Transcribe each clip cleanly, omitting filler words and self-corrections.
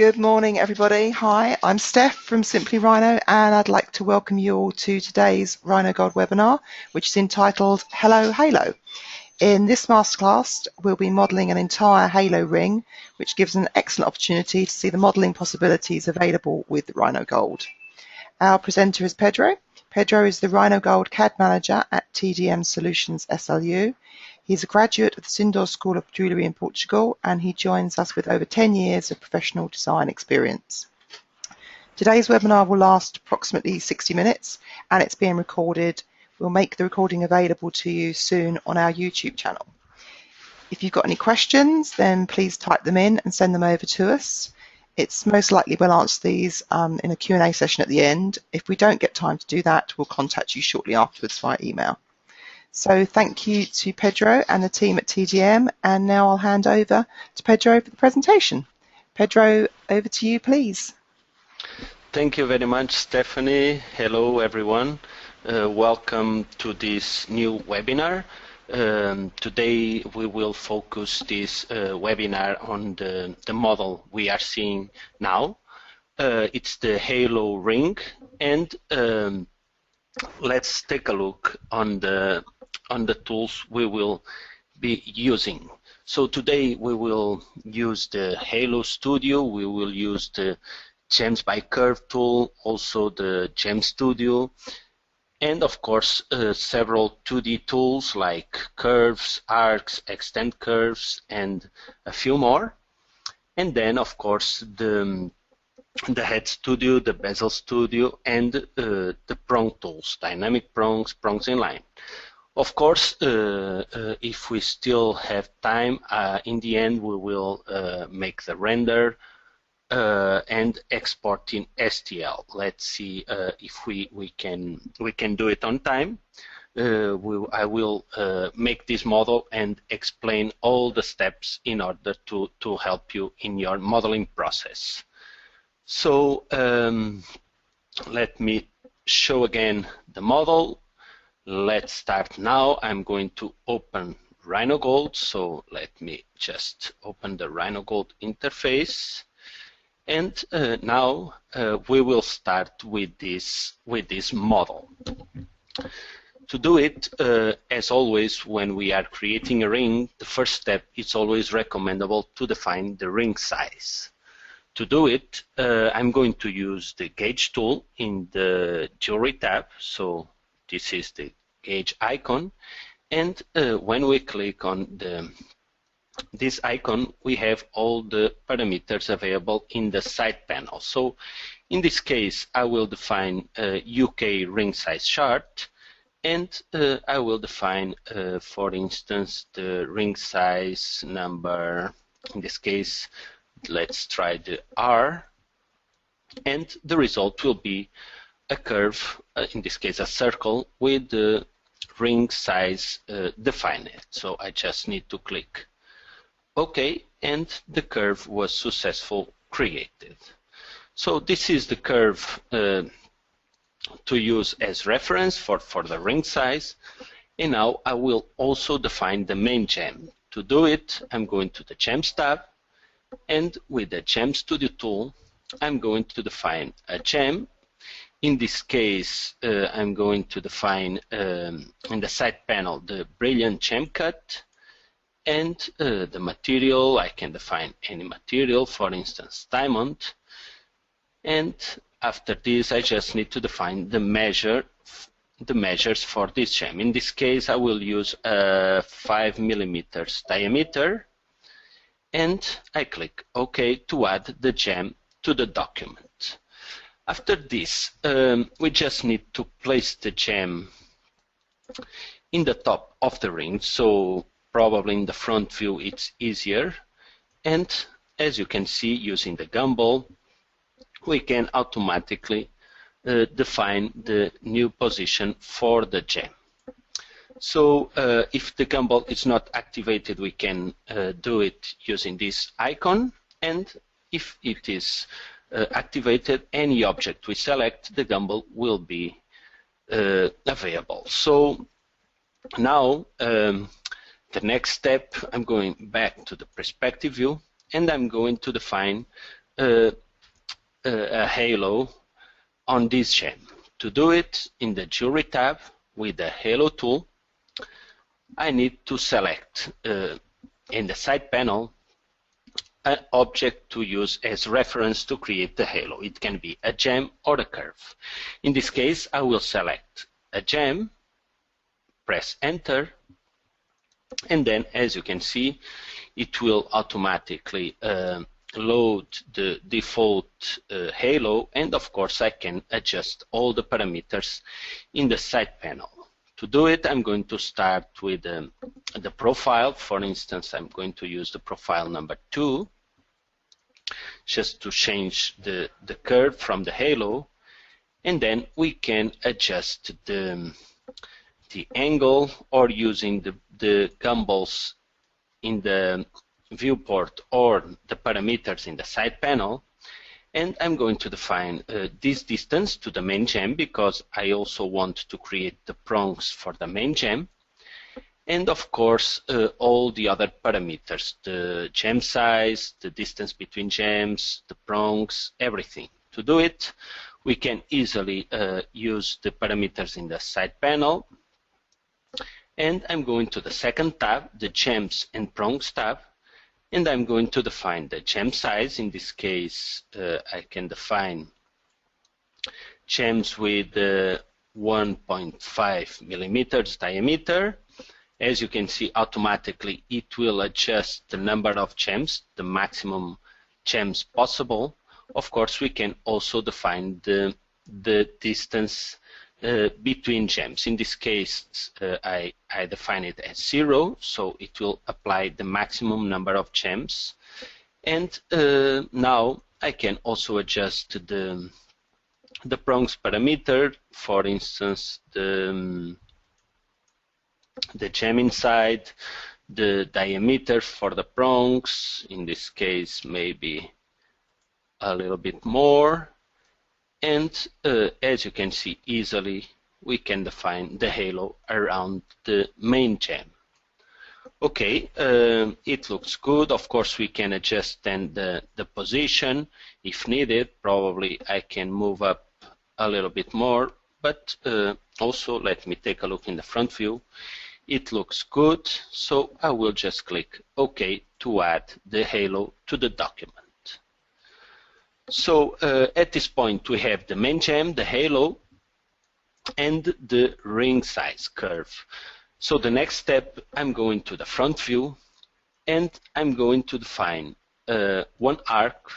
Good morning, everybody. Hi, I'm Steph from Simply Rhino, and I'd like to welcome you all to today's RhinoGold webinar, which is entitled Hello Halo. In this masterclass, we'll be modelling an entire halo ring, which gives an excellent opportunity to see the modelling possibilities available with RhinoGold. Our presenter is Pedro. Pedro is the RhinoGold CAD manager at TDM Solutions SLU. He's a graduate of the Cindor School of Jewellery in Portugal, and he joins us with over 10 years of professional design experience. Today's webinar will last approximately 60 minutes, and it's being recorded. We'll make the recording available to you soon on our YouTube channel. If you've got any questions, then please type them in and send them over to us. It's most likely we'll answer these in a Q&A session at the end. If we don't get time to do that, we'll contact you shortly afterwards via email. So thank you to Pedro and the team at TDM, and now I'll hand over to Pedro for the presentation. Pedro, over to you, please. Thank you very much, Stephanie. Hello, everyone. Welcome to this new webinar. Today we will focus this webinar on the model we are seeing now. It's the halo ring, and let's take a look on the tools we will be using. So today we will use the Halo Studio, we will use the Chams by Curve tool, also the Gem Studio, and of course several 2D tools like curves, arcs, extend curves, and a few more. And then of course the Head Studio, the Bezel Studio, and the prong tools, dynamic prongs, prongs in line. Of course, if we still have time, in the end we will make the render and export in STL. Let's see if we can do it on time. I will make this model and explain all the steps in order to help you in your modeling process. So let me show again the model. Let's start now. I'm going to open RhinoGold, so let me just open the RhinoGold interface. And now we will start with this model. To do it, as always, when we are creating a ring, the first step is always recommendable to define the ring size. To do it, I'm going to use the gauge tool in the jewelry tab. So this is the gauge icon, and when we click on this icon, we have all the parameters available in the side panel. So in this case, I will define a UK ring size chart, and I will define, for instance, the ring size number. In this case, let's try the R, and the result will be a curve, in this case a circle, with the ring size defined. So I just need to click OK, and the curve was successfully created. So this is the curve to use as reference for the ring size. And now I will also define the main gem. To do it, I'm going to the Gems tab, and with the Gem Studio tool, I'm going to define a gem. In this case, I'm going to define in the side panel the brilliant gem cut, and the material. I can define any material, for instance diamond, and after this I just need to define the measures for this gem. In this case I will use a 5 millimeters diameter, and I click OK to add the gem to the document. After this, we just need to place the gem in the top of the ring, so probably in the front view it's easier. And as you can see, using the gumball, we can automatically define the new position for the gem. So if the gumball is not activated, we can do it using this icon, and if it is activated, any object we select, the gumball will be available. So now the next step, I'm going back to the perspective view, and I'm going to define a halo on this gem. To do it, in the Jewelry tab with the Halo tool, I need to select in the side panel an object to use as reference to create the halo. It can be a gem or a curve. In this case, I will select a gem, press enter, and then, as you can see, it will automatically load the default halo, and of course I can adjust all the parameters in the side panel. To do it, I'm going to start with the profile. For instance, I'm going to use the profile number 2 just to change the curve from the halo, and then we can adjust the angle, or using the gimbals in the viewport or the parameters in the side panel. And I'm going to define this distance to the main gem, because I also want to create the prongs for the main gem. And of course, all the other parameters, the gem size, the distance between gems, the prongs, everything. To do it, we can easily use the parameters in the side panel. And I'm going to the second tab, the Gems and Prongs tab, and I'm going to define the gem size. In this case, I can define gems with 1.5 millimeters diameter. As you can see, automatically it will adjust the number of gems, the maximum gems possible. Of course, we can also define the distance between gems. In this case, I define it as 0, so it will apply the maximum number of gems. And now I can also adjust the prongs parameter. For instance, the gem inside, the diameter for the prongs, in this case maybe a little bit more. And as you can see easily, we can define the halo around the main gem. Okay, it looks good. Of course, we can adjust then the position if needed. Probably I can move up a little bit more, but also let me take a look in the front view. It looks good, so I will just click OK to add the halo to the document. So at this point we have the main gem, the halo, and the ring size curve. So the next step, I'm going to the front view, and I'm going to define one arc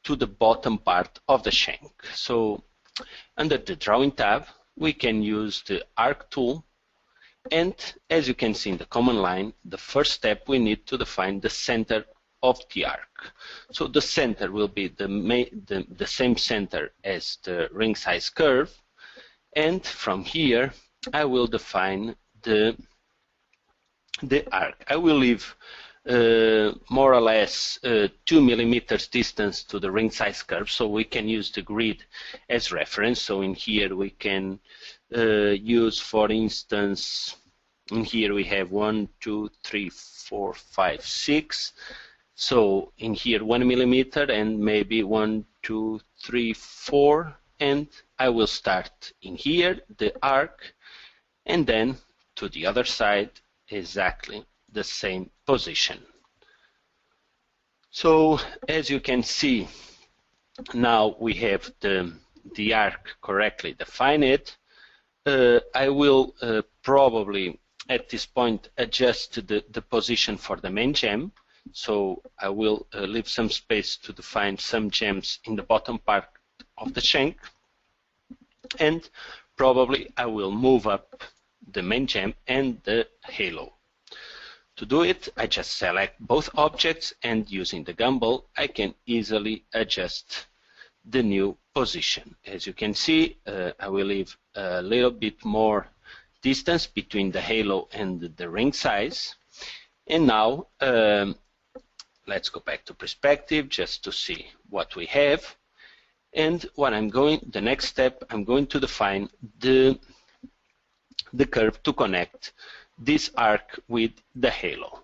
to the bottom part of the shank. So under the Drawing tab, we can use the Arc tool, and as you can see in the command line, the first step we need to define the center of the arc. So the center will be the same center as the ring size curve, and from here I will define the arc. I will leave more or less 2 millimeters distance to the ring size curve, so we can use the grid as reference. So in here we can use, for instance, in here we have 1, 2, 3, 4, 5, 6. So in here 1 millimeter, and maybe 1, 2, 3, 4, and I will start in here the arc, and then to the other side exactly the same position. So as you can see, now we have the arc correctly defined. I will probably at this point adjust the position for the main gem. So I will leave some space to define some gems in the bottom part of the shank, and probably I will move up the main gem and the halo. To do it, I just select both objects, and using the gimbal I can easily adjust the new position. As you can see, I will leave a little bit more distance between the halo and the ring size. And now let's go back to perspective just to see what we have. And the next step, I'm going to define the curve to connect this arc with the halo.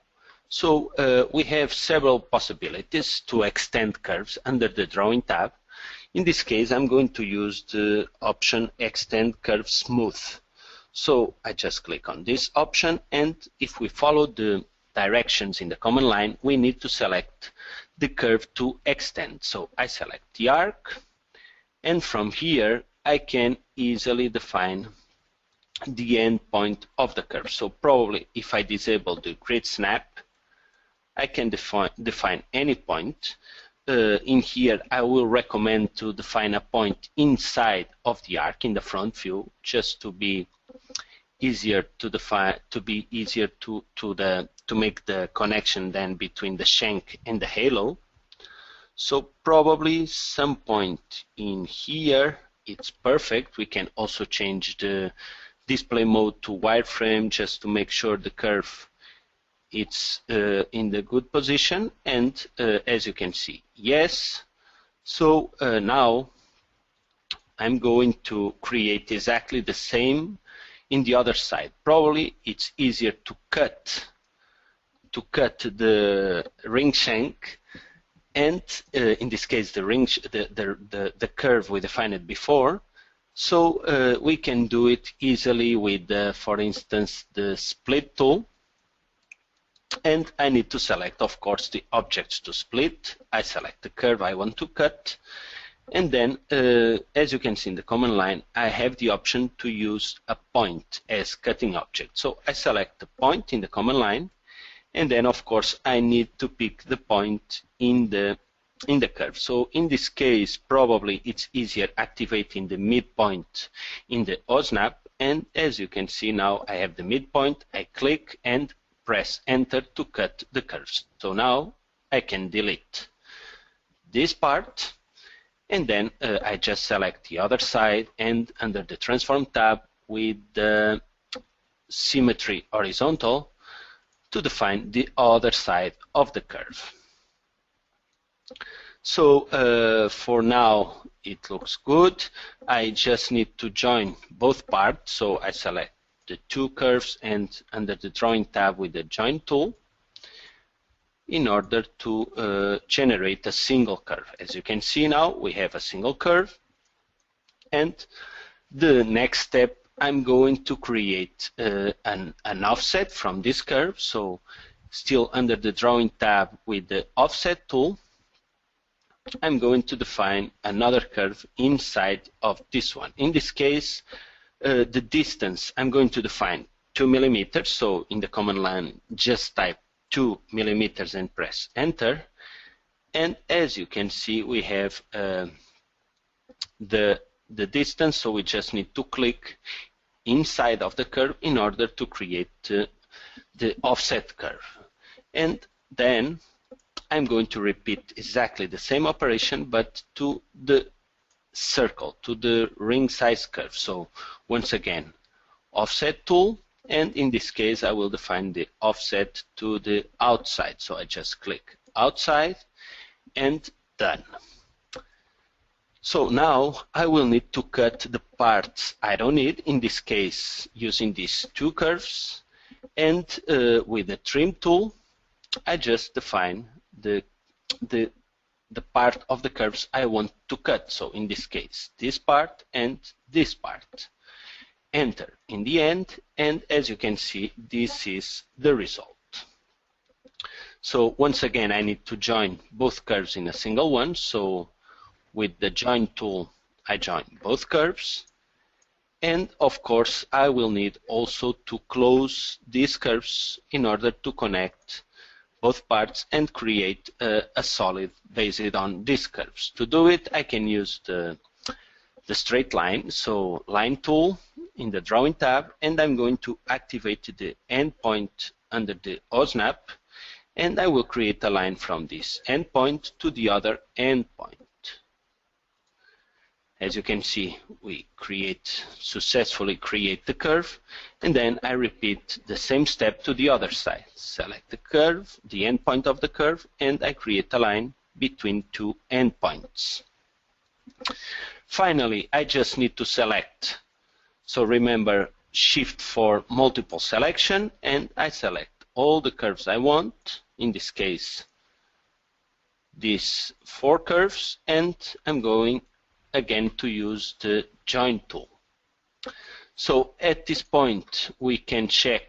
So we have several possibilities to extend curves under the Drawing tab. In this case, I'm going to use the option Extend Curve Smooth. So I just click on this option, and if we follow the directions in the command line, we need to select the curve to extend. So I select the arc, and from here I can easily define the end point of the curve. So probably if I disable the grid snap, I can define any point. In here I will recommend to define a point inside of the arc in the front view, just to be easier to define, to make the connection then between the shank and the halo. So probably some point in here, it's perfect. We can also change the display mode to wireframe just to make sure the curve it's in the good position, and as you can see, yes. So now I'm going to create exactly the same in the other side. Probably it's easier to cut the ring shank, and in this case the curve we defined before. So we can do it easily with, for instance, the split tool. And I need to select, of course, the objects to split. I select the curve I want to cut, and then as you can see in the command line, I have the option to use a point as cutting object. So I select the point in the command line, and then of course I need to pick the point in the curve. So in this case, probably it's easier activating the midpoint in the OSNAP, and as you can see now I have the midpoint. I click and press enter to cut the curves. So now I can delete this part, and then I just select the other side, and under the transform tab with the symmetry horizontal to define the other side of the curve. So for now it looks good. I just need to join both parts, so I select the two curves and under the Drawing tab with the Join tool in order to generate a single curve. As you can see now, we have a single curve, and the next step, I'm going to create an offset from this curve. So still under the Drawing tab with the Offset tool, I'm going to define another curve inside of this one. In this case, the distance I'm going to define 2 millimeters. So in the command line, just type 2 millimeters and press enter. And as you can see, we have the distance. So we just need to click inside of the curve in order to create the offset curve. And then I'm going to repeat exactly the same operation, but to the circle, to the ring size curve. So once again, offset tool, and in this case I will define the offset to the outside. So I just click outside and done. So now I will need to cut the parts I don't need, in this case using these two curves, and with the trim tool I just define the part of the curves I want to cut. So in this case, this part and this part. Enter in the end, and as you can see, this is the result. So once again, I need to join both curves in a single one. So with the Join tool, I join both curves. And of course, I will need also to close these curves in order to connect both parts and create a solid based on these curves. To do it, I can use the straight line, so line tool in the Drawing tab, and I'm going to activate the endpoint under the OSNAP, and I will create a line from this endpoint to the other endpoint. As you can see, we successfully create the curve, and then I repeat the same step to the other side. Select the curve, the endpoint of the curve, and I create a line between two endpoints. Finally, I just need to select. So remember, Shift for multiple selection, and I select all the curves I want, in this case these 4 curves, and I'm going again to use the join tool. So at this point we can check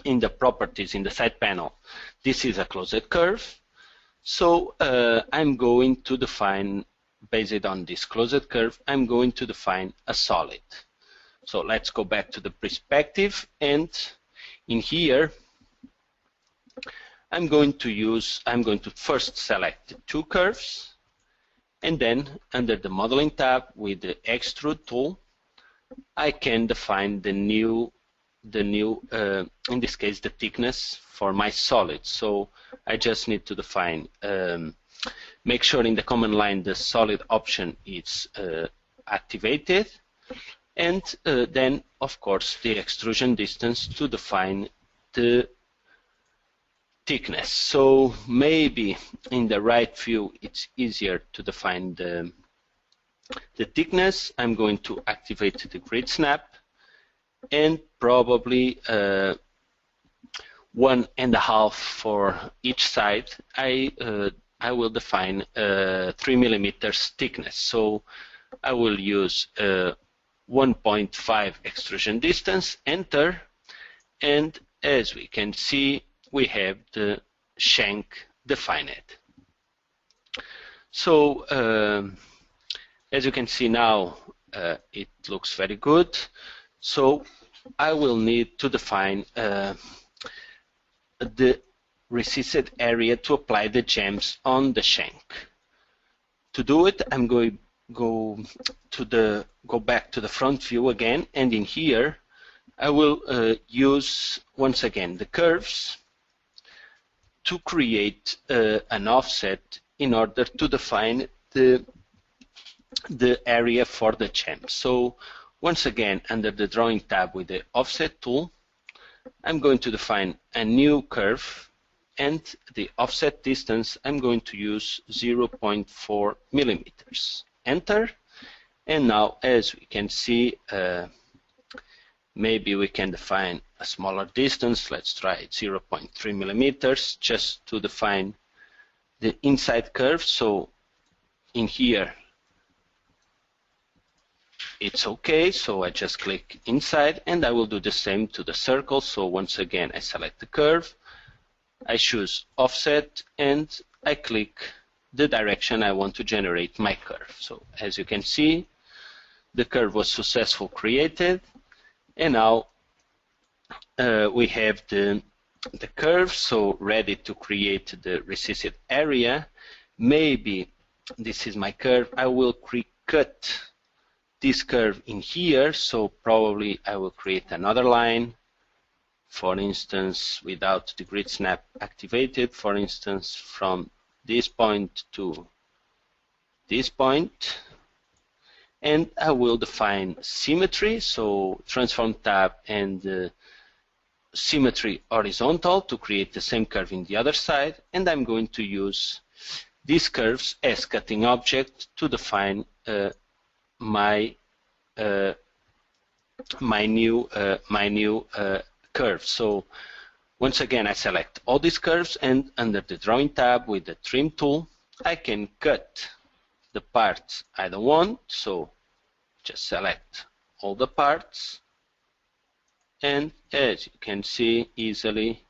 in the properties in the side panel, this is a closed curve, so I'm going to define, based on this closed curve, I'm going to define a solid. So let's go back to the perspective, and in here I'm going to first select the 2 curves, and then under the modeling tab with the extrude tool I can define the new in this case the thickness for my solid. So I just need to define, make sure in the command line the solid option is activated, and then of course the extrusion distance to define the thickness. So maybe in the right view it's easier to define the thickness. I'm going to activate the grid snap, and probably 1.5 for each side. I will define 3 millimeters thickness. So I will use 1.5 extrusion distance, enter, and as we can see we have the shank defined. So as you can see now it looks very good. So I will need to define the recessed area to apply the gems on the shank. To do it, I'm going go back to the front view again, and in here I will use once again the curves to create an offset in order to define the area for the gems. So once again, under the drawing tab with the offset tool, I'm going to define a new curve, and the offset distance I'm going to use 0.4 millimeters. Enter, and now as we can see, maybe we can define a smaller distance. Let's try 0.3 millimeters just to define the inside curve. So in here it's okay, so I just click inside, and I will do the same to the circle. So once again I select the curve, I choose offset, and I click the direction I want to generate my curve. So as you can see, the curve was successfully created, and now we have the curve so ready to create the recessed area. Maybe this is my curve. I will cut this curve in here, so probably I will create another line, for instance without the grid snap activated, for instance from this point to this point, and I will define symmetry, so transform tab and symmetry horizontal to create the same curve in the other side, and I'm going to use these curves as cutting object to define my new curve. So once again I select all these curves, and under the drawing tab with the trim tool I can cut the parts I don't want, so just select all the parts, and as you can see easily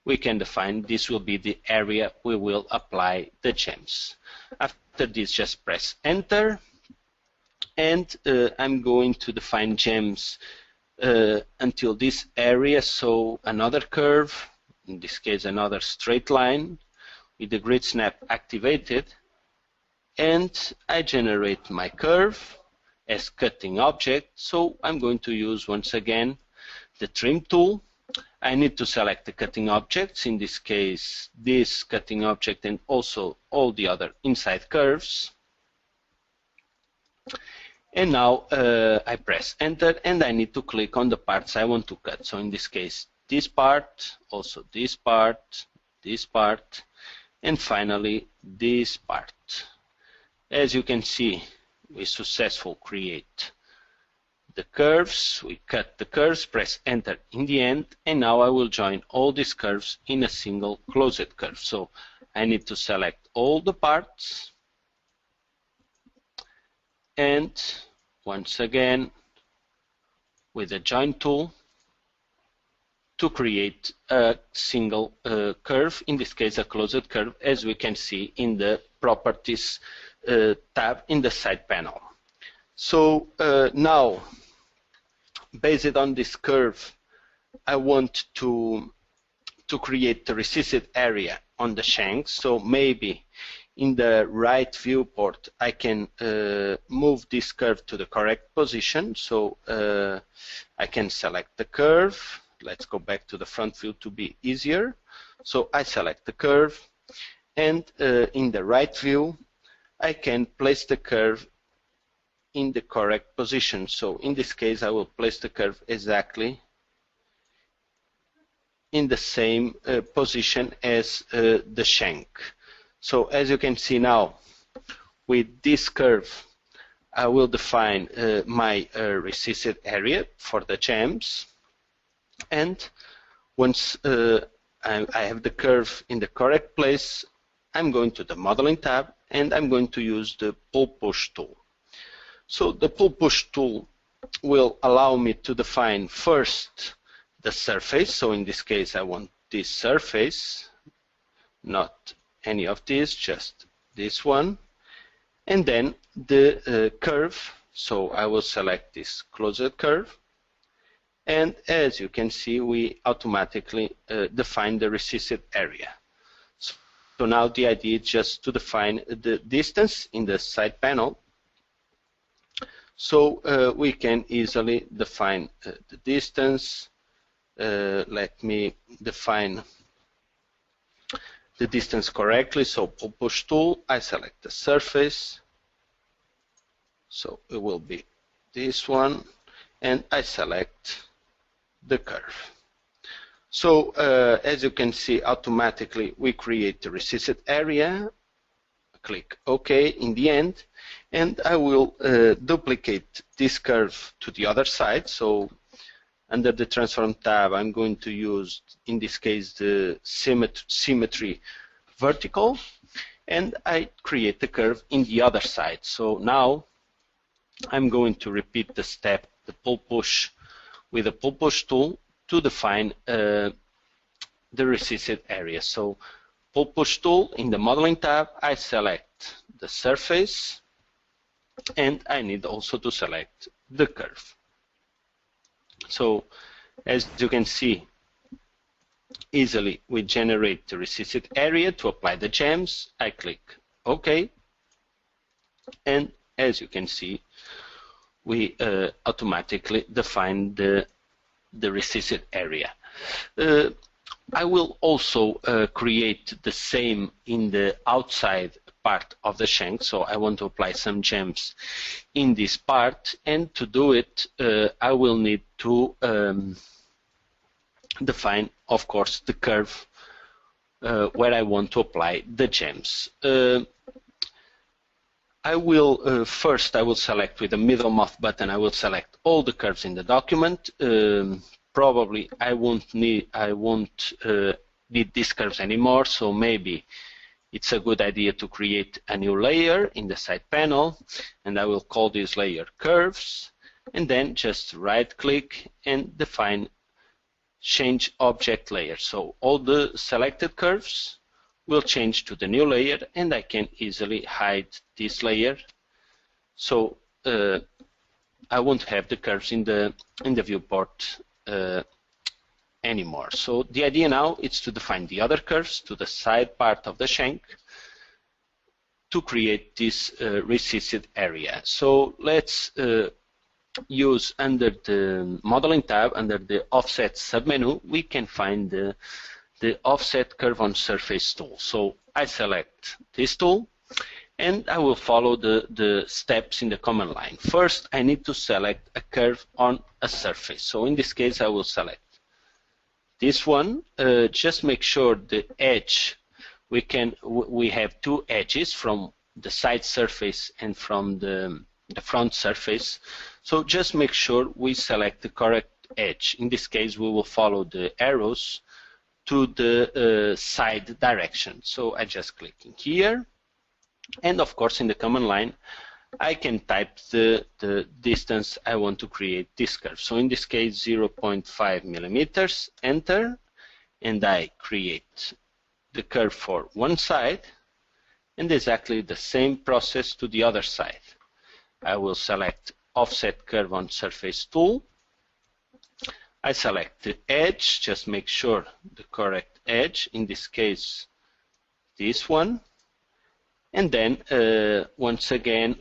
we can define this will be the area we will apply the gems. After this just press enter, and I'm going to define gems until this area, so another curve, in this case another straight line with the grid snap activated, and I generate my curve as cutting object. So I'm going to use once again the trim tool. I need to select the cutting objects, in this case this cutting object and also all the other inside curves. And now I press enter, and I need to click on the parts I want to cut. So in this case this part, also this part, and finally this part. As you can see, we successfully create the curves, we cut the curves, press enter in the end, and now I will join all these curves in a single closed curve. So I need to select all the parts, and once again with the join tool to create a single curve, in this case a closed curve, as we can see in the properties tab in the side panel. So now, based on this curve, I want to create the recessed area on the shank. So maybe in the right viewport I can move this curve to the correct position. So I can select the curve. Let's go back to the front view to be easier. So I select the curve, and in the right view I can place the curve in the correct position. So in this case I will place the curve exactly in the same position as the shank. So as you can see now, with this curve I will define my recessed area for the chams, and once I have the curve in the correct place, I'm going to the modeling tab and I'm going to use the pull push tool. So the pull push tool will allow me to define first the surface. So in this case I want this surface, not any of these, just this one, and then the curve. So I will select this closed curve, and as you can see we automatically define the recessed area. So now the idea is just to define the distance in the side panel. So we can easily define the distance. Let me define the distance correctly. So pull push tool, I select the surface, so it will be this one, and I select the curve. So as you can see, automatically we create the recessed area. Click OK in the end, and I will duplicate this curve to the other side. So under the transform tab I'm going to use, in this case, the symmetry vertical, and I create the curve in the other side. So now I'm going to repeat the step, the pull push, with the pull push tool to define the recessed area. So pull push tool, in the modeling tab I select the surface, and I need also to select the curve. So as you can see, easily we generate the recessed area. To apply the chams I click OK, and as you can see we automatically define the recessed area. I will also create the same in the outside part of the shank. So I want to apply some gems in this part, and to do it I will need to define, of course, the curve where I want to apply the gems. I will first I will select with the middle mouse button, I will select all the curves in the document. Probably I won't need these curves anymore, so maybe it's a good idea to create a new layer in the side panel, and I will call this layer curves, and then just right click and define change object layer. So all the selected curves will change to the new layer, and I can easily hide this layer, so I won't have the curves in the viewport anymore. So the idea now is to define the other curves to the side part of the shank to create this recessed area. So let's use, under the modeling tab, under the offset submenu, we can find the offset curve on surface tool. So I select this tool, and I will follow the steps in the command line. First I need to select a curve on a surface. So in this case I will select this one. Just make sure the edge, we have two edges from the side surface and from the front surface. So just make sure we select the correct edge. In this case, we will follow the arrows to the side direction. So I just click in here, and of course in the command line I can type the distance I want to create this curve. So in this case 0.5 millimeters, enter, and I create the curve for one side, and exactly the same process to the other side. I will select offset curve on surface tool. I select the edge, just make sure the correct edge, in this case this one, and then once again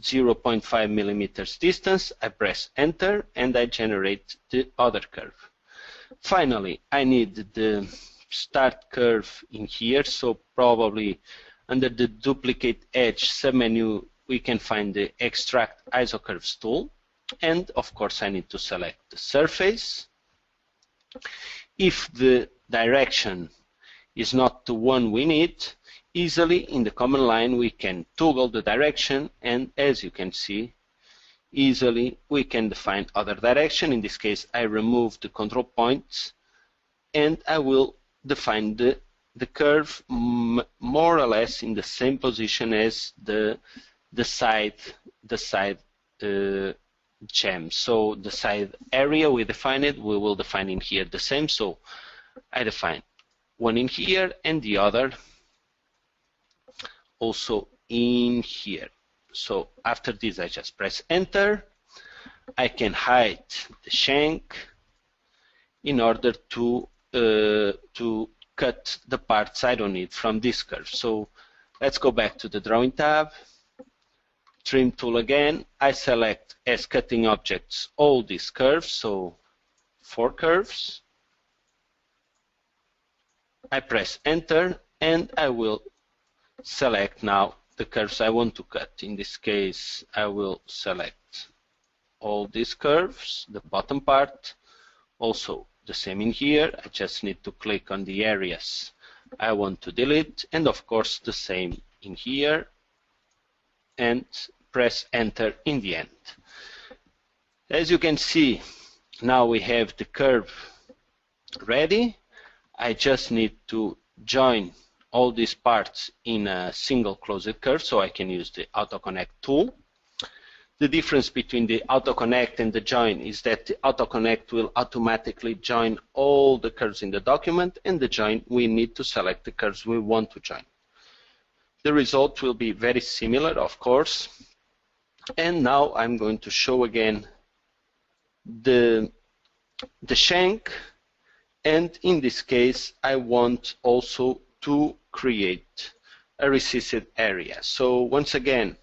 0.5 millimeters distance, I press enter and I generate the other curve. Finally, I need the start curve in here, so probably under the duplicate edge submenu we can find the extract isocurves tool, and of course I need to select the surface. If the direction is not the one we need, easily in the command line we can toggle the direction, and as you can see easily we can define other direction. In this case I remove the control points and I will define the curve more or less in the same position as the side cham. So the side area we define it, we will define in here the same. So I define one in here and the other also in here. So after this I just press enter. I can hide the shank in order to cut the parts I don't need from this curve. So let's go back to the drawing tab, trim tool again. I select as cutting objects all these curves, so 4 curves. I press enter and I will select now the curves I want to cut. In this case I will select all these curves, the bottom part, also the same in here. I just need to click on the areas I want to delete, and of course the same in here, and press enter in the end. As you can see, now we have the curve ready. I just need to join all these parts in a single closed curve, so I can use the auto connect tool. The difference between the auto connect and the join is that the auto connect will automatically join all the curves in the document, and the join we need to select the curves we want to join. The result will be very similar, of course. And now I'm going to show again the shank, and in this case I want also to create a recessed area. So once again,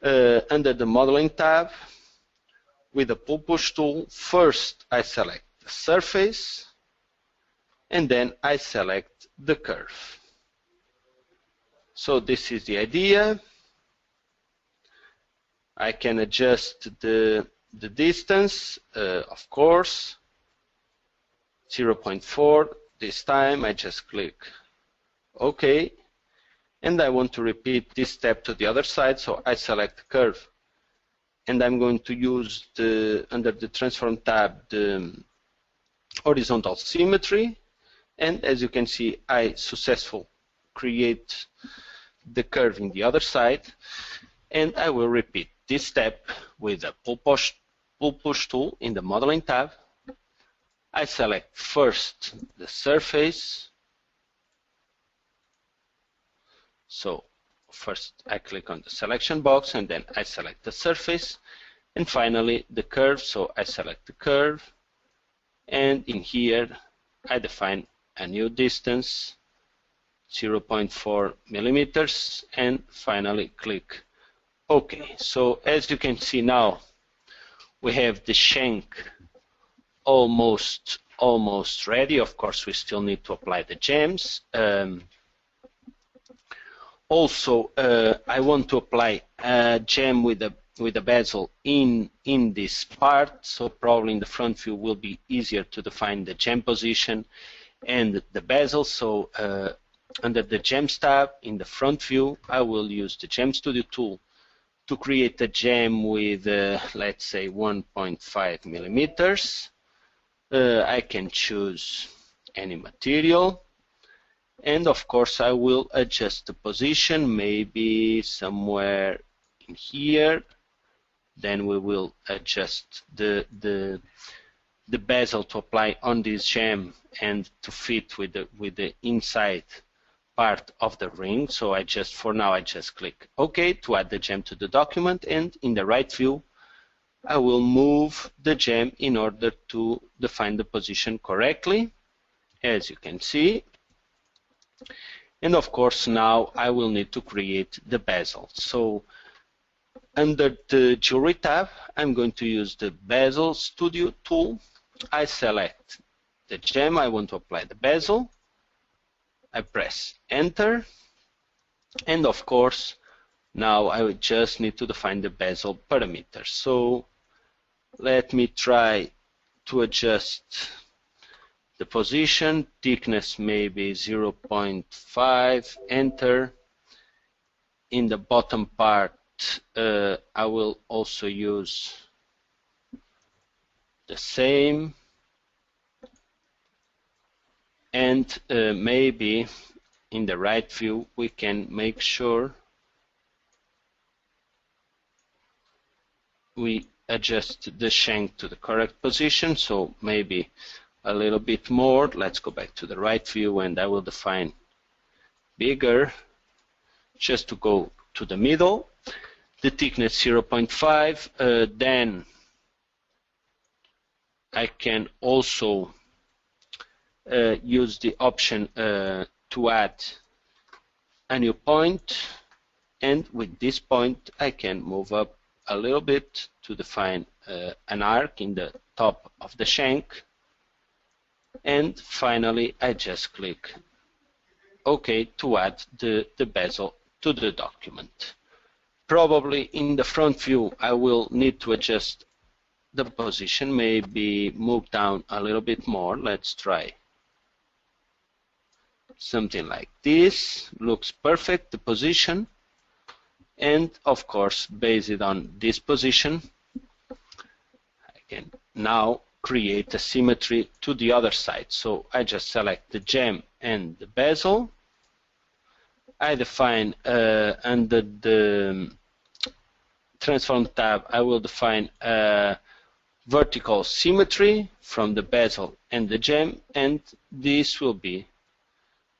under the modeling tab, with the pull push tool, first I select the surface and then I select the curve. So this is the idea. I can adjust the distance, of course, 0.4. This time I just click OK, and I want to repeat this step to the other side, so I select the curve, and I'm going to use under the transform tab the horizontal symmetry, and as you can see I successfully create the curve in the other side, and I will repeat this step with the pull push tool in the modeling tab. I select first the surface, so first I click on the selection box and then I select the surface, and finally the curve, so I select the curve, and in here I define a new distance, 0.4 millimeters, and finally click OK. So as you can see now we have the shank almost ready. Of course we still need to apply the gems. Also I want to apply a gem with a bezel in this part, so probably in the front view will be easier to define the gem position and the bezel. So under the gems tab in the front view I will use the Gem Studio tool to create a gem with, let's say, 1.5 millimeters. I can choose any material, and of course I will adjust the position, maybe somewhere in here. Then we will adjust the bezel to apply on this gem and to fit with the inside part of the ring. So for now I just click OK to add the gem to the document, and in the right view I will move the gem in order to define the position correctly, as you can see. And of course now I will need to create the bezel. So under the Jewelry tab, I'm going to use the Bezel Studio tool. I select the gem I want to apply the bezel. I press Enter. And of course, now I would just need to define the bezel parameters. So let me try to adjust the position, thickness maybe 0.5, Enter. In the bottom part, I will also use the same, and maybe in the right view we can make sure we adjust the shank to the correct position, so maybe a little bit more. Let's go back to the right view, and I will define bigger just to go to the middle. The thickness 0.5. Then I can also use the option to add a new point, and with this point I can move up a little bit to define an arc in the top of the shank, and finally I just click OK to add the bezel to the document. Probably in the front view I will need to adjust the position, maybe move down a little bit more. Let's try something like this. Looks perfect, the position. And of course, based on this position, I can now create a symmetry to the other side. So I just select the gem and the bezel. I define under the Transform tab, I will define a vertical symmetry from the bezel and the gem, and this will be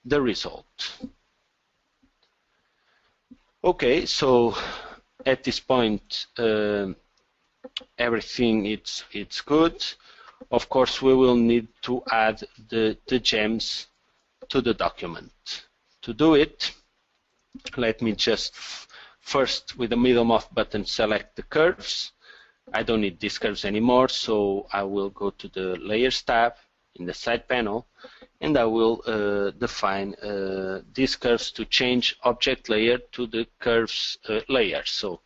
the result. Okay, so at this point everything it's good. Of course, we will need to add the gems to the document. To do it, let me just first, with the middle mouse button, select the curves. I don't need these curves anymore, so I will go to the Layers tab in the side panel, and I will define these curves to change object layer to the curves layer. So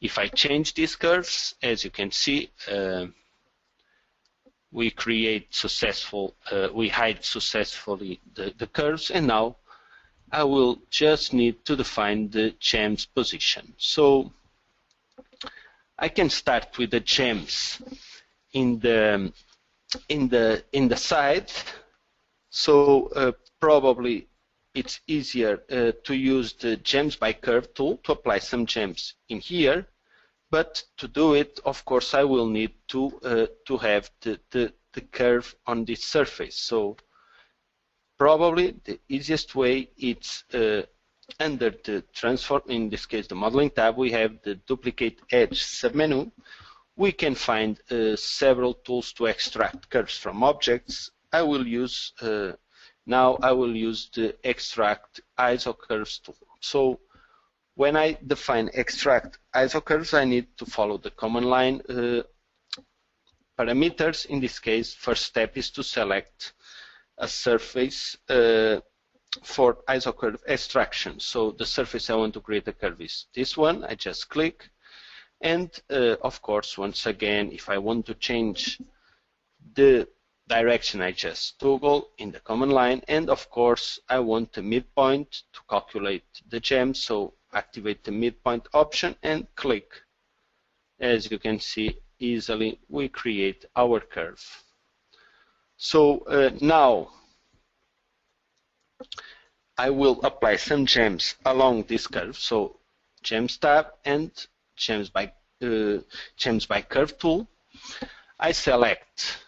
if I change these curves, as you can see, we hide successfully the curves, and now I will just need to define the gems position. So I can start with the gems in the side. So probably it's easier to use the gems by curve tool to apply some gems in here. But to do it, of course, I will need to have the curve on this surface. So probably the easiest way is under the transform, in this case the modeling tab, we have the duplicate edge submenu. We can find several tools to extract curves from objects. I will use now I will use the extract isocurves tool. So when I define extract isocurves, I need to follow the command line parameters. In this case, first step is to select a surface for isocurve extraction. So the surface I want to create a curve is this one. I just click, and of course, once again, if I want to change the direction, I just toggle in the command line, and of course I want the midpoint to calculate the gem, so activate the midpoint option and click. As you can see, easily we create our curve. So now I will apply some gems along this curve. So gems tab and gems by curve tool. I select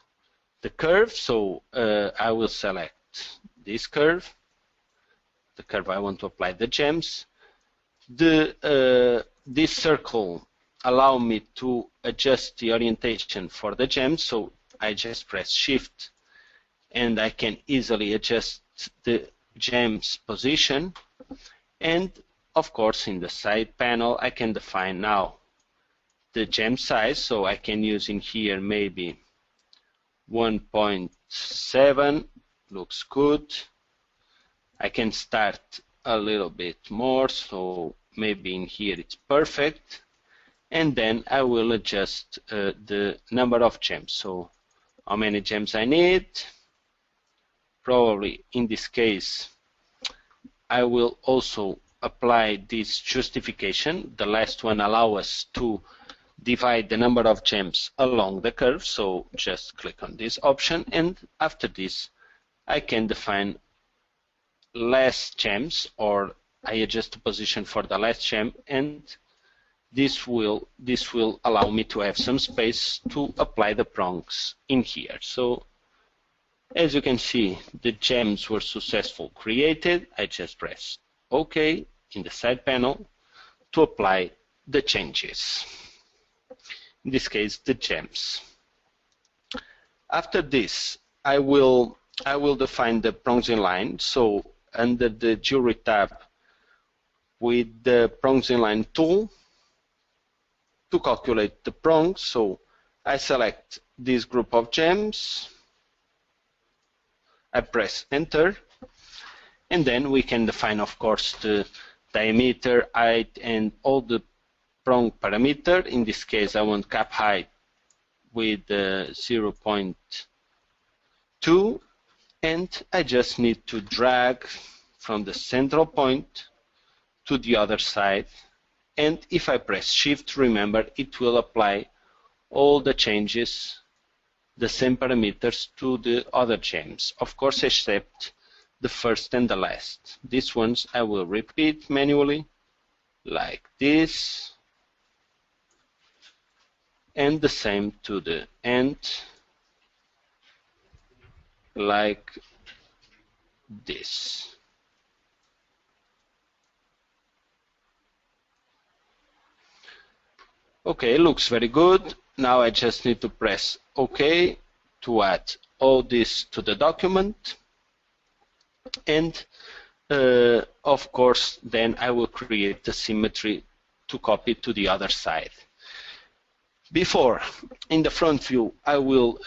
the curve, so I will select this curve, the curve I want to apply the gems. This circle allow me to adjust the orientation for the gems, so I just press Shift and I can easily adjust the gems position. And of course in the side panel I can define now the gem size, so I can use in here maybe 1.7, looks good. I can start a little bit more, so maybe in here it's perfect. And then I will adjust the number of gems, so how many gems I need. Probably in this case I will also apply this justification. The last one allows us to divide the number of gems along the curve, so just click on this option, and after this I can define less gems, or I adjust the position for the last gem, and this will allow me to have some space to apply the prongs in here. So as you can see, the gems were successfully created. I just press OK in the side panel to apply the changes. In this case, the gems. After this, I will define the prongs in line. So under the Jewelry tab, with the prongs in line tool, to calculate the prongs, so I select this group of gems, I press Enter, and then we can define, of course, the diameter, height, and all the prong parameter. In this case, I want cap height with 0.2, and I just need to drag from the central point to the other side. And if I press Shift, remember, it will apply all the changes, the same parameters to the other gems, of course, except the first and the last. These ones I will repeat manually, like this, and the same to the end, like this. Okay, looks very good. Now I just need to press OK to add all this to the document. And of course, then I will create the symmetry to copy to the other side. Before, in the front view, I will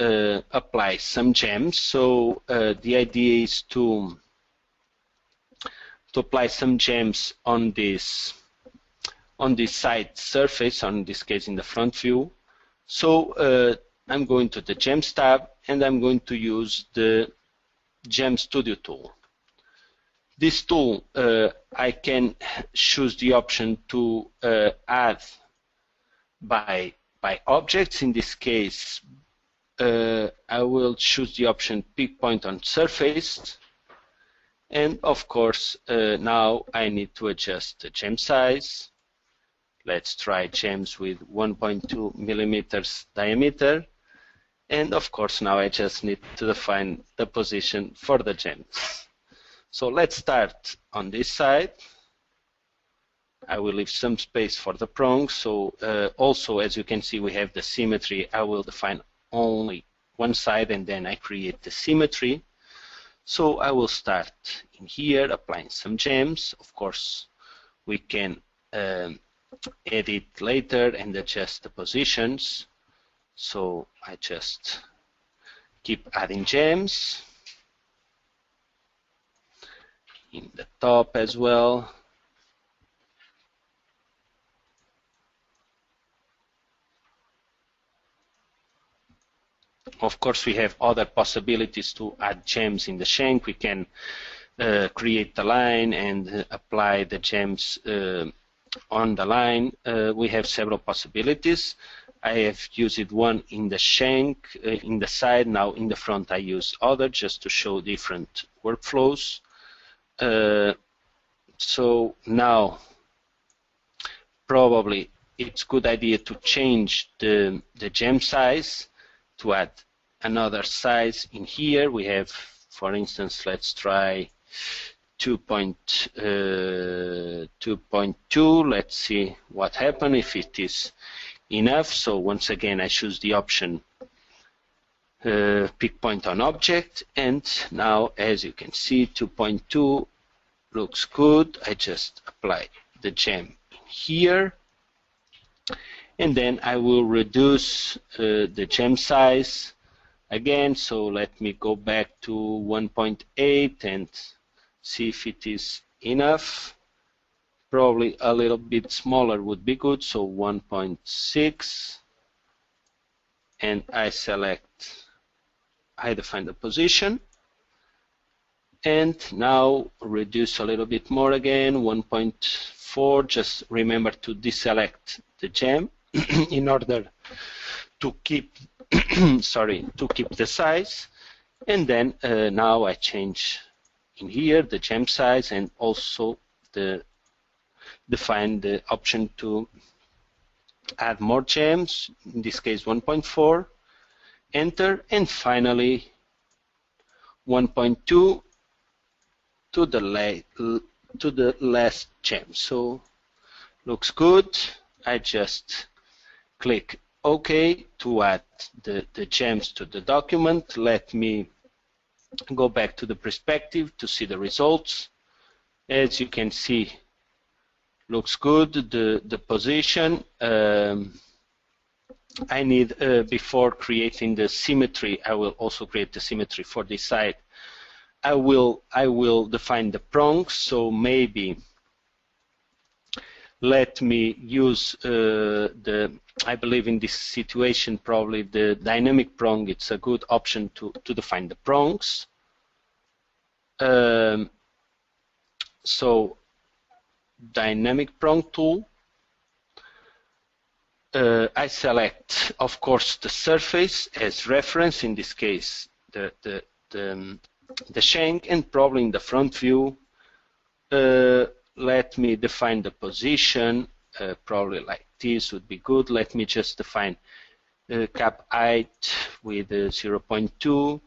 apply some gems. So the idea is to apply some gems on this side surface, on this case in the front view. So I'm going to the Gems tab, and I'm going to use the Gem Studio tool. This tool, I can choose the option to add by objects. In this case, I will choose the option Pick Point on Surface. And of course, now I need to adjust the gem size. Let's try gems with 1.2 millimeters diameter. And of course, now I just need to define the position for the gems. So let's start on this side. I will leave some space for the prongs. So also, as you can see, we have the symmetry. I will define only one side, and then I create the symmetry. So I will start in here, applying some gems. Of course, we can edit later and adjust the positions. So I just keep adding gems in the top as well. Of course, we have other possibilities to add gems in the shank. We can create the line and apply the gems on the line, we have several possibilities. I have used one in the shank, in the side. Now in the front I use other, just to show different workflows. So now probably it's good idea to change the gem size, to add another size in here. We have, for instance, let's try 2.2. Let's see what happens if it is enough. So once again I choose the option pick point on object, and now as you can see 2.2 looks good. I just apply the gem here, and then I will reduce the gem size again. So let me go back to 1.8 and see if it is enough. Probably a little bit smaller would be good, so 1.6, and I define the position, and now reduce a little bit more again, 1.4. Just remember to deselect the gem in order to keep to keep the size. And then now I change in here the gem size, and also define the option to add more gems, in this case 1.4, enter, and finally 1.2 to the last gem. So looks good. I just click OK to add the gems to the document. Let me go back to the perspective to see the results. As you can see, looks good. The position, I need, before creating the symmetry, I will also create the symmetry for this side. I will define the prongs. So maybe let me use I believe in this situation probably the dynamic prong. It's a good option to define the prongs. So dynamic prong tool. I select, of course, the surface as reference, in this case the shank, and probably in the front view let me define the position, probably like this would be good. Let me just define cap height with 0.2,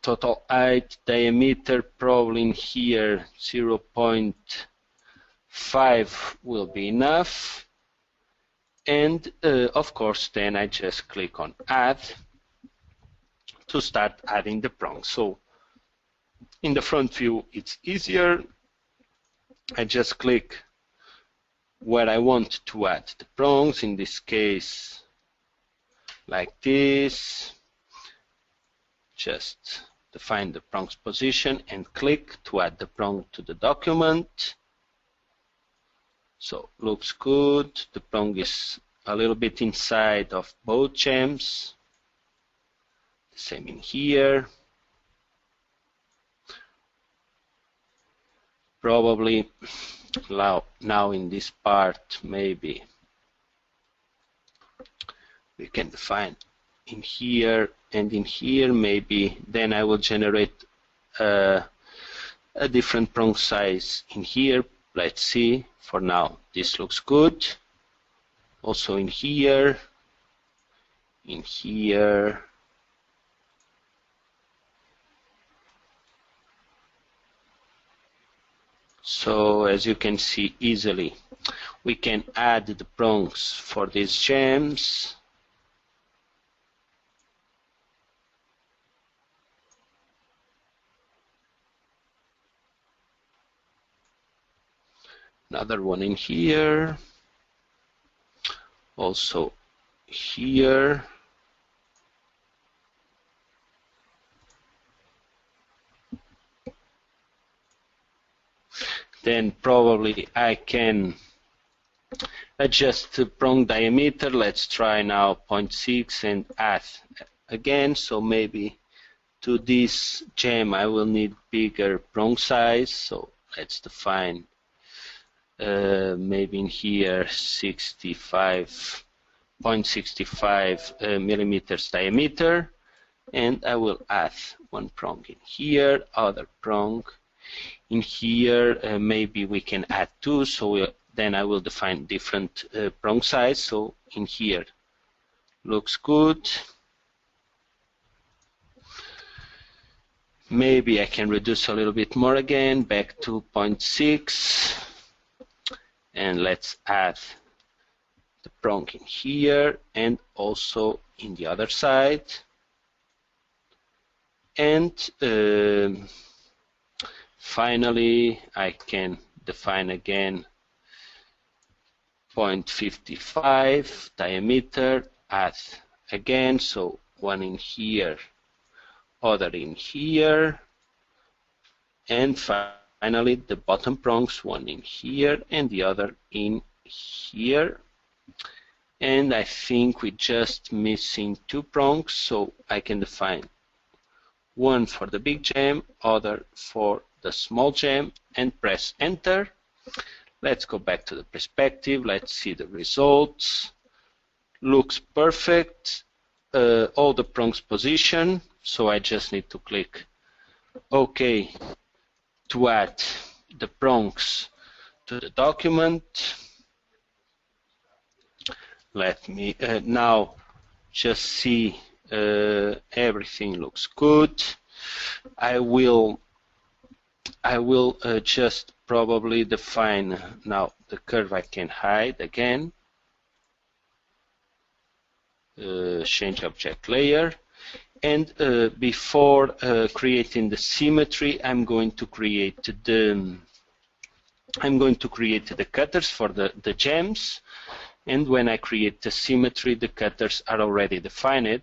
total height, diameter, probably in here 0.5 will be enough. And of course then I just click on add to start adding the prongs. So in the front view it's easier. I just click where I want to add the prongs, in this case like this. Just define the prongs position and click to add the prong to the document. So looks good. The prong is a little bit inside of both gems. The same in here. Probably now in this part maybe we can define in here and in here. Maybe then I will generate a different prong size in here. Let's see. For now this looks good. Also in here, in here. So as you can see easily, we can add the prongs for these gems. Another one in here. Also here. Then probably I can adjust the prong diameter. Let's try now 0.6 and add again. So maybe to this gem I will need bigger prong size. So let's define maybe in here 65.65 millimeters diameter, and I will add one prong in here, other prong in here. Maybe we can add two, so then I will define different prong size. So in here looks good. Maybe I can reduce a little bit more again, back to 0.6, and let's add the prong in here and also in the other side. And finally I can define again 0.55 diameter, add again, so one in here, other in here, and finally the bottom prongs, one in here and the other in here. And I think we're just missing two prongs, so I can define one for the big gem, other for the small gem, and press enter. Let's go back to the perspective. Let's see the results. Looks perfect. All the prongs position, so I just need to click OK to add the prongs to the document. Let me now just see everything looks good. I will just probably define now the curve. I can hide again. Change object layer, and before creating the symmetry, I'm going to create the cutters for the gems. And when I create the symmetry, the cutters are already defined.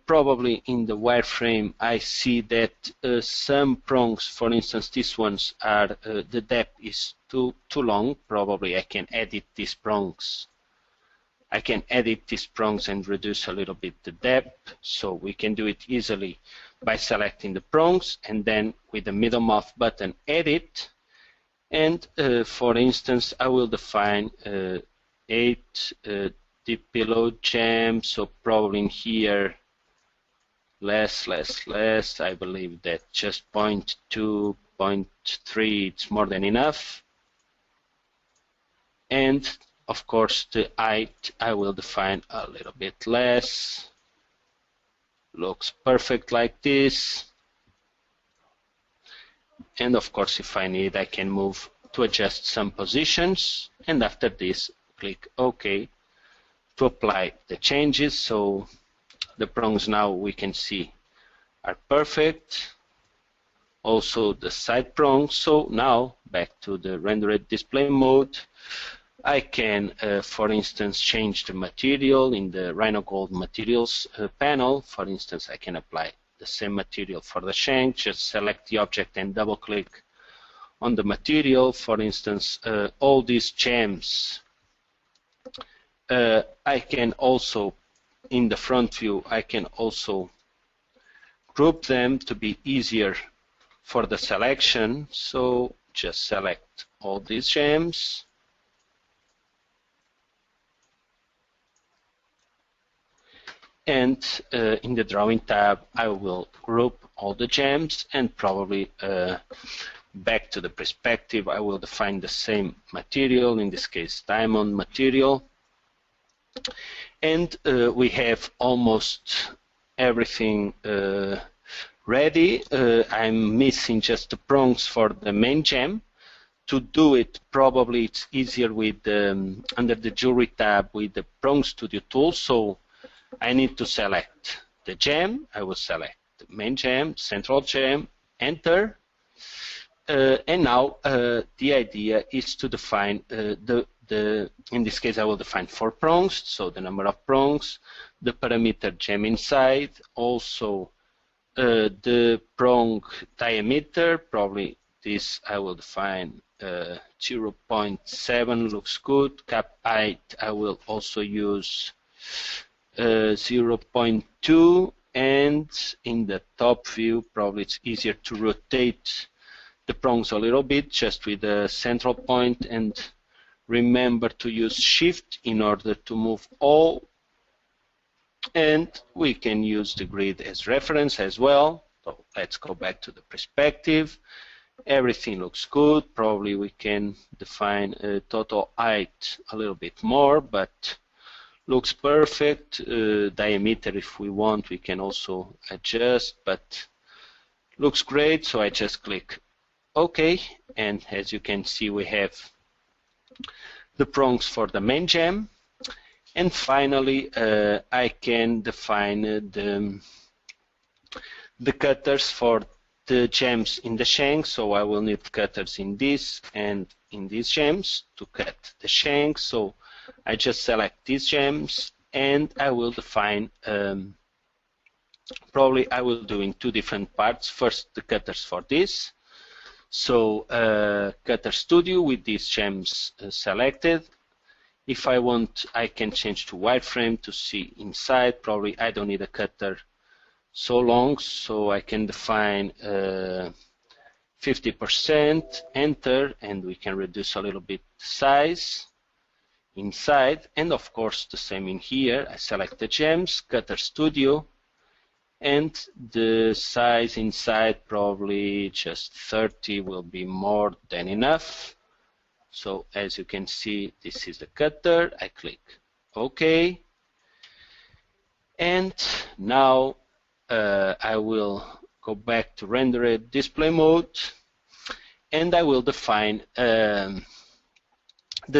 Probably in the wireframe I see that some prongs, for instance these ones, are the depth is too long. Probably I can edit these prongs. I can edit these prongs and reduce a little bit the depth, so we can do it easily by selecting the prongs and then with the middle mouse button edit. And for instance I will define 8 deep below gems, so probably in here less. I believe that just 0.2, 0.3, it's more than enough. And of course the height I will define a little bit less. Looks perfect like this. And of course if I need, I can move to adjust some positions, and after this click OK to apply the changes. So the prongs now we can see are perfect, also the side prongs. So now back to the rendered display mode. I can for instance change the material in the RhinoGold materials panel. For instance I can apply the same material for the shank. Just select the object and double click on the material. For instance all these gems, I can also, in the front view, I can also group them to be easier for the selection. So just select all these gems. And in the drawing tab, I will group all the gems, and probably back to the perspective, I will define the same material, in this case diamond material. And we have almost everything ready. I'm missing just the prongs for the main gem. To do it, probably it's easier with under the jewelry tab with the Prong Studio tool. So I need to select the gem. I will select the main gem, central gem, enter. And now the idea is to define in this case I will define 4 prongs, so the number of prongs, the parameter gem inside, also the prong diameter. Probably this I will define 0.7, looks good. Cap height I will also use 0.2, and in the top view probably it's easier to rotate the prongs a little bit, just with the central point, and remember to use Shift in order to move all. And we can use the grid as reference as well. So let's go back to the perspective. Everything looks good. Probably we can define a total height a little bit more, but looks perfect. Diameter, if we want, we can also adjust, but looks great. So I just click OK, and as you can see, we have the prongs for the main gem. And finally, I can define the cutters for the gems in the shank. So I will need cutters in this and in these gems to cut the shank. So I just select these gems, and I will define, probably I will do in two different parts. First, the cutters for this. So Cutter Studio with these gems selected. If I want, I can change to wireframe to see inside. Probably I don't need a cutter so long, so I can define 50%, enter, and we can reduce a little bit the size inside. And of course, the same in here. I select the gems, Cutter Studio, and the size inside, probably just 30 will be more than enough. So as you can see, this is the cutter. I click OK. And now I will go back to rendered display mode, and I will define the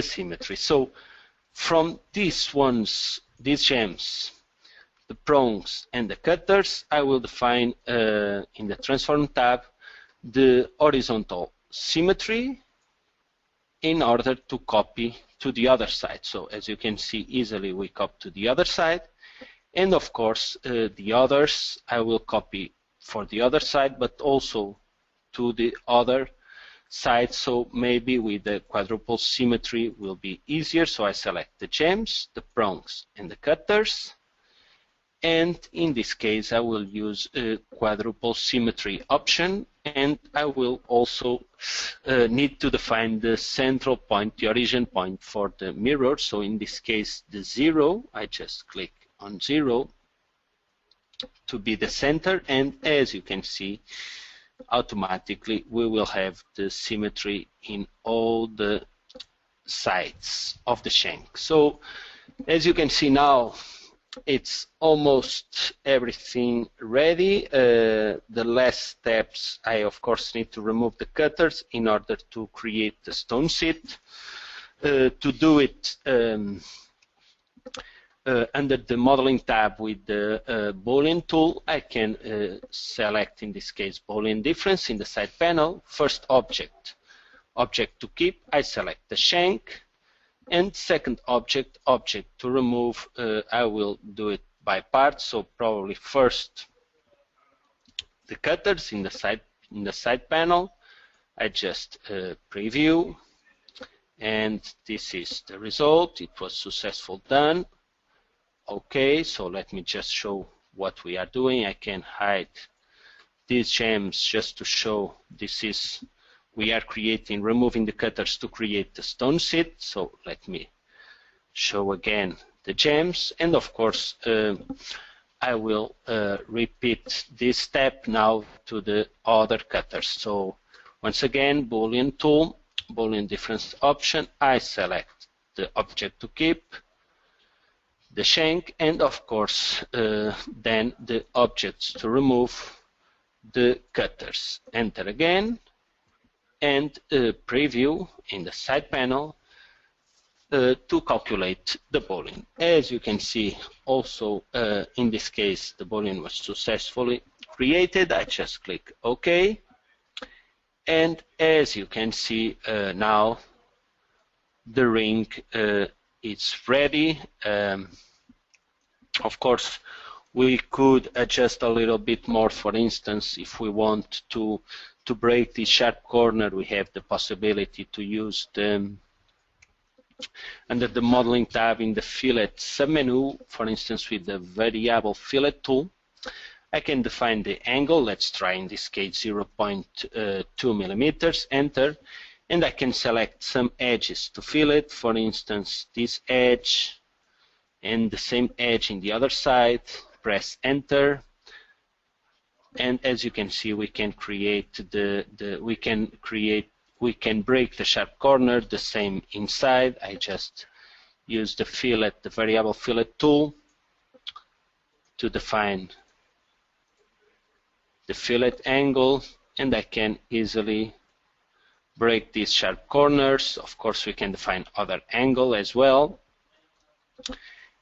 symmetry. So from these gems, the prongs and the cutters, I will define in the transform tab the horizontal symmetry in order to copy to the other side. So as you can see, easily we copy to the other side. And of course, the others I will copy for the other side, but also to the other side. So maybe with the quadruple symmetry will be easier. So I select the gems, the prongs, and the cutters. And in this case, I will use a quadruple symmetry option, and I will also need to define the central point, the origin point for the mirror. So in this case, the 0, I just click on 0 to be the center, and as you can see, automatically we will have the symmetry in all the sides of the shank. So as you can see now, it's almost everything ready. The last steps, I of course need to remove the cutters in order to create the stone seat. To do it under the modeling tab with the Boolean tool, I can select, in this case, Boolean difference in the side panel. First object to keep, I select the shank. And second object to remove, I will do it by parts. So probably first the cutters in the side panel. I just preview, and this is the result. It was successful done. Okay, so let me just show what we are doing. I can hide these gems just to show this is. We are removing the cutters to create the stone seat. So let me show again the gems. And of course, I will repeat this step now to the other cutters. So once again, Boolean tool, Boolean difference option. I select the object to keep, the shank, and of course, then the objects to remove, the cutters. Enter again. And preview in the side panel to calculate the Boolean. As you can see, also in this case, the Boolean was successfully created. I just click OK. And as you can see now, the ring is ready. Of course, we could adjust a little bit more. For instance, if we want to break the sharp corner, we have the possibility to use the under the modeling tab in the fillet submenu, for instance, with the variable fillet tool. I can define the angle. Let's try in this case 0.2 millimeters, enter, and I can select some edges to fill it. For instance, this edge and the same edge in the other side. Press enter, and as you can see, we can create we can break the sharp corner. The same inside. I just use the fillet, the variable fillet tool, to define the fillet angle, and I can easily break these sharp corners. Of course, we can define other angle as well.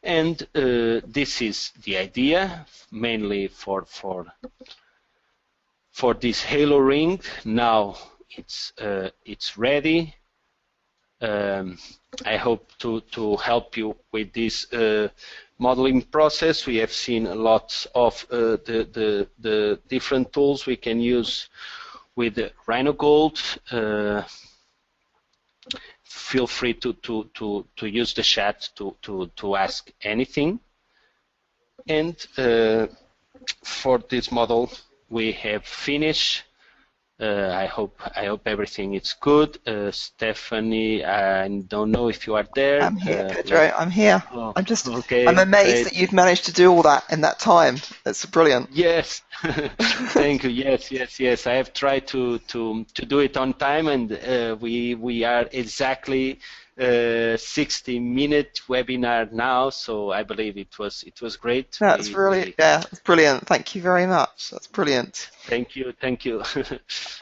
And this is the idea, mainly for this halo ring. Now it's ready. I hope to help you with this modeling process. We have seen a lot of the different tools we can use with the RhinoGold. Feel free to use the chat to ask anything. And for this model, we have finished. I hope everything is good. Stephanie, I don't know if you are there. I'm here, Pedro. I'm here. Oh, I'm just. okay, I'm amazed great. that you've managed to do all that in that time. That's brilliant. Yes, thank you. Yes. I have tried to do it on time, and we are exactly 60-minute webinar now. So I believe it was great. That's brilliant. Yeah, it's brilliant. Thank you very much. That's brilliant. Thank you.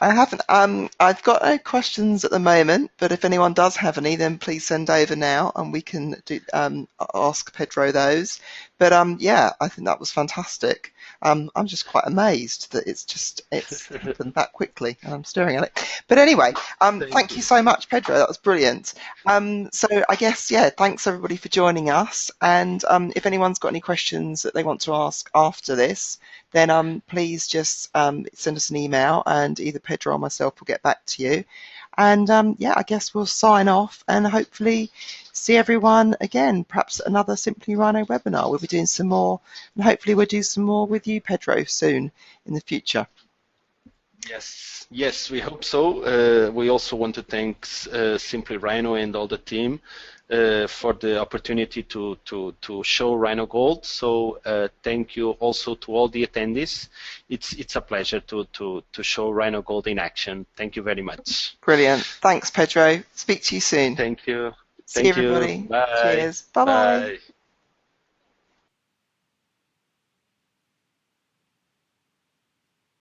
I haven't. I've got no questions at the moment, but if anyone does have any, then please send over now, and we can ask Pedro those. But yeah, I think that was fantastic. I'm just quite amazed that it's happened that quickly, and I'm staring at it. But anyway, thank you so much, Pedro. That was brilliant. So I guess, yeah, thanks everybody for joining us. And if anyone's got any questions that they want to ask after this, then please just send us an email, and either Pedro or myself will get back to you. And yeah, I guess we'll sign off and hopefully see everyone again, perhaps another Simply Rhino webinar. We'll be doing some more, and hopefully we'll do some more with you, Pedro, soon in the future. Yes, we hope so. We also want to thank Simply Rhino and all the team for the opportunity to show RhinoGold. So thank you also to all the attendees. It's a pleasure to show RhinoGold in action. Thank you very much. Brilliant. Thanks, Pedro. Speak to you soon. Thank you. See everybody. Bye. Cheers. Bye-bye. Bye.